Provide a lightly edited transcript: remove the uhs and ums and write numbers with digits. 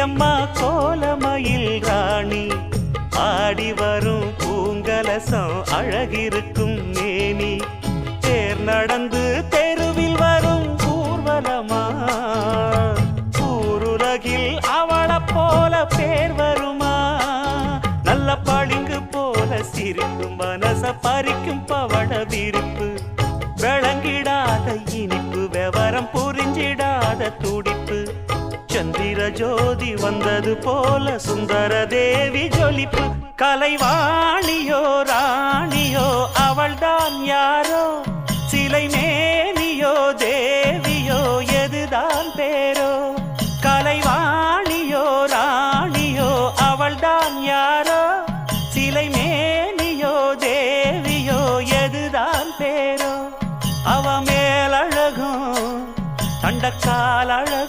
அம்மா கோலமயில் ராணி ஆடி வரும் பூங்கலசம் அழகிருக்கும் மேனி தேர் நடந்து தெருவில் வரும் ஊர்வலமா ஊருலகில் அவளை போல பேர் வருமா நல்ல பளிங்கு போல சிரிக்கும் மனச பறிக்கும் பவள விரிப்பு விளங்கிடாத இனிப்பு விவரம் புரிஞ்சிடாத துடிப்பு சந்திர ஜோதி வந்தது போல சுந்தர தேவி ஜொலிப்பு கலைவாணியோ ராணியோ அவள்தான் யாரோ சிலை மேனியோ தேவியோ எதுதான் பேரோ கலைவாணியோ ராணியோ அவள்தான் யாரோ சிலை மேனியோ தேவியோ எதுதான் பேரோ அவ மேலழகும் தண்டக்கால் அழகும்